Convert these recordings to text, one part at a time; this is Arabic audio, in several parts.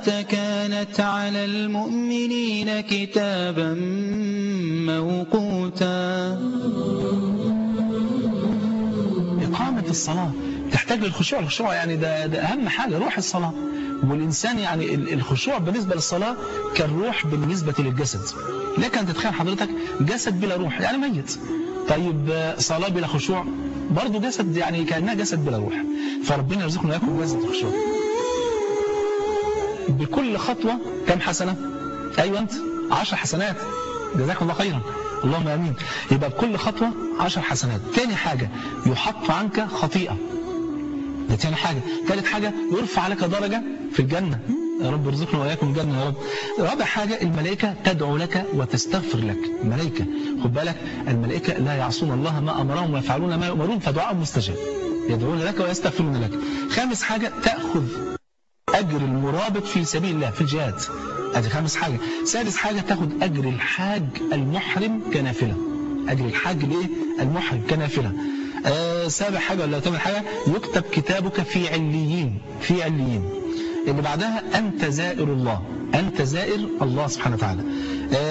الصلاة كانت على المؤمنين كتابا موقوتا. إقامة الصلاة تحتاج للخشوع. الخشوع يعني ده أهم حاجة، روح الصلاة. والإنسان يعني الخشوع بالنسبة للصلاة كالروح بالنسبة للجسد. لكن أنت تتخيل حضرتك جسد بلا روح يعني ميت. طيب صلاة بلا خشوع برضو جسد يعني كأنها جسد بلا روح. فربنا يرزقنا وياكم جسد الخشوع. بكل خطوة كم حسنة؟ أيوة أنت 10 حسنات. جزاك الله خيرا، اللهم امين. يبقى بكل خطوة 10 حسنات. تاني حاجة يحط عنك خطيئة. ده تاني حاجة. ثالث حاجة يرفع لك درجة في الجنة. يا رب ارزقنا وإياكم الجنة يا رب. رابع حاجة الملائكة تدعو لك وتستغفر لك. الملائكة خد بالك، الملائكة لا يعصون الله ما أمرهم ويفعلون ما يؤمرون فدعاء مستجاب. يدعون لك ويستغفرون لك. خامس حاجة تأخذ أجر المرابط في سبيل الله في الجهاد. هذه خامس حاجة. سادس حاجة تاخد أجر الحاج المحرم كنافلة. أجر الحاج ليه؟ المحرم كنافلة. سابع حاجة ولا ثامن حاجة يكتب كتابك في عليين. في عليين. اللي بعدها أنت زائر الله. أنت زائر الله سبحانه وتعالى.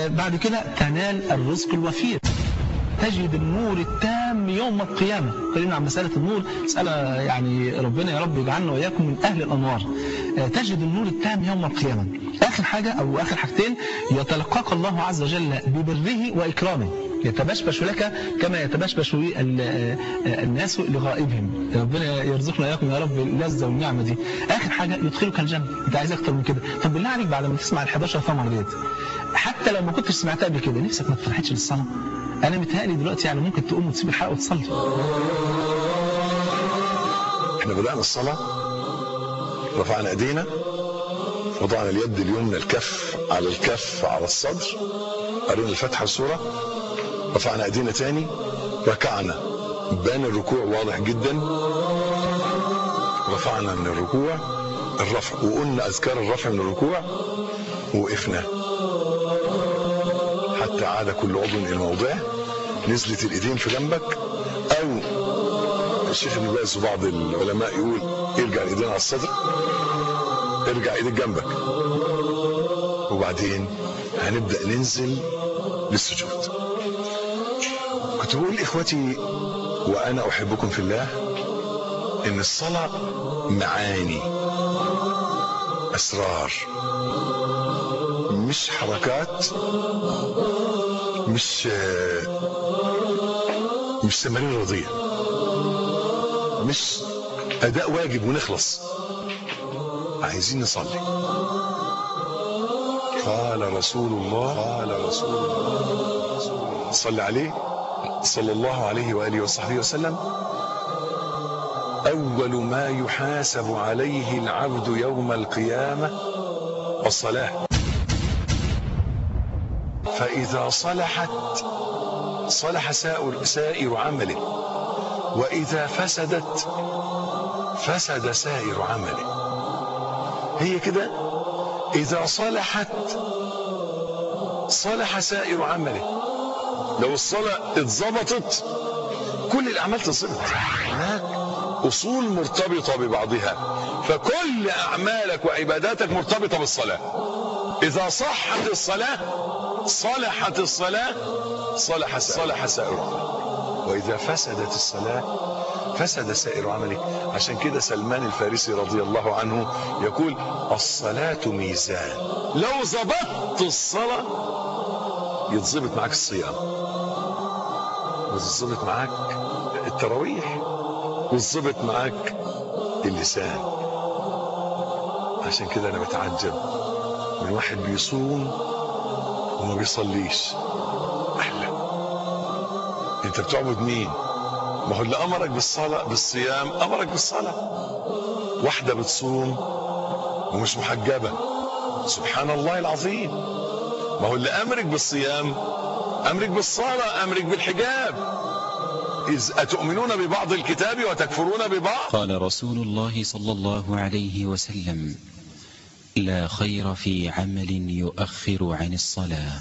بعد كده تنال الرزق الوفير. تجد النور التام يوم القيامة. قلنا عن مسألة النور مسألة يعني ربنا يا رب يجعلنا وإياكم من أهل الأنوار. تجد النور التام يوم القيامة. آخر حاجة أو آخر حاجتين يتلقاك الله عز وجل ببره وإكرامه. يتبشبش لك كما يتبشبش الناس لغائبهم. ربنا يرزقنا وإياكم يا رب اللذة والنعمة دي. آخر حاجة يدخلك الجنة. أنت عايز أكتر من كده؟ طب بالله عليك بعد ما تسمع ال11 ثمرة ديت حتى لو ما كنتش سمعتها قبل كده نفسك ما تفرحتش للصلاة؟ أنا متهيألي دلوقتي يعني ممكن تقوم وتسيب الحلقة وتصلي. احنا بدأنا الصلاة، رفعنا ايدينا، وضعنا اليد اليمنى الكف على الكف على الصدر، قرينا الفاتحة والسورة، رفعنا ايدينا تاني، ركعنا، بان الركوع واضح جدا، رفعنا من الركوع الرفع وقلنا أذكار الرفع من الركوع، ووقفنا حتى عاد كل عضو إلى موضعه. نزلت الايدين في جنبك، او الشيخ ابن باز وبعض العلماء يقول ارجع الايدين على الصدر، ارجع ايدك جنبك، وبعدين هنبدأ ننزل للسجود. كنت بقول اخوتي وانا احبكم في الله ان الصلاة معاني، اسرار، مش حركات، مش تمارين رياضية، مش اداء واجب ونخلص. عايزين نصلي. قال رسول الله صلى عليه صلى الله عليه وآله وصحبه وسلم: أول ما يحاسب عليه العبد يوم القيامة الصلاة، فإذا صلحت صلح سائر عمله، وإذا فسدت فسد سائر عمله. هي كده، إذا صلحت صلح سائر عمله. لو الصلاة اتظبطت كل الأعمال تظبط. هناك أصول مرتبطة ببعضها، فكل أعمالك وعباداتك مرتبطة بالصلاة. إذا صحت الصلاة صلحت الصلاة صلح سائر عملك، وإذا فسدت الصلاة فسد سائر عملك. عشان كده سلمان الفارسي رضي الله عنه يقول: الصلاة ميزان، لو ظبطت الصلاة يتظبط معك الصيام، ويتظبط معك التراويح، ويتظبط معك اللسان. عشان كده أنا بتعجب من واحد بيصوم وما بيصليش. أحلى، أنت بتعبد مين؟ ما هو اللي أمرك بالصيام أمرك بالصلاة. واحدة بتصوم ومش محجبة، سبحان الله العظيم. ما هو اللي أمرك بالصيام أمرك بالصلاة، أمرك بالحجاب. إذ أتؤمنون ببعض الكتاب وتكفرون ببعض. قال رسول الله صلى الله عليه وسلم: لا خير في عمل يؤخر عن الصلاة.